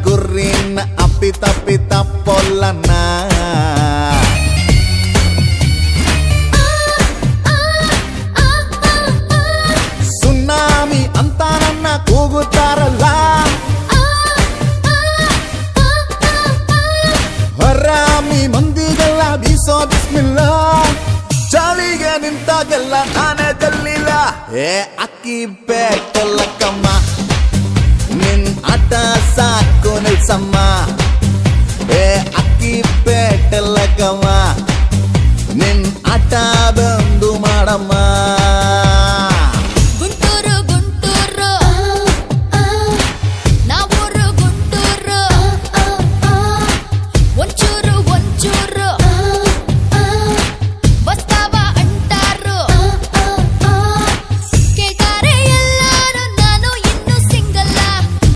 ಗುರಿನ ಅಪ್ಪಿತ ಪೊಲ್ಲನ ಸುನಾಮಿ ಅಂತ ನನ್ನ ಕೂಗುತ್ತಾರಲ್ಲ ಹರಾಮಿ ಮಂದಿಗೆಲ್ಲ ಬೀಸೋ ಬಿಸ್ಮಿಲ್ಲ ಚಾಳಿಗೆ ನಿಂತಾಗೆಲ್ಲ ನಾನೇ ಗೆಲ್ಲಿಲ್ಲ ಏ ಅಕ್ಕಿ ಬೇಕಲ್ಲ ಕಮ್ಮ ನಿನ್ ಆಟ ಸಾಕು ನಿಲ್ಸಮ್ಮ ಏ ಅಕ್ಕಿ ಬೇಟಲ್ಲ ಕಮ್ಮ ನಿನ್ ಆಟ ಬಂದು ಮಾಡಮ್ಮ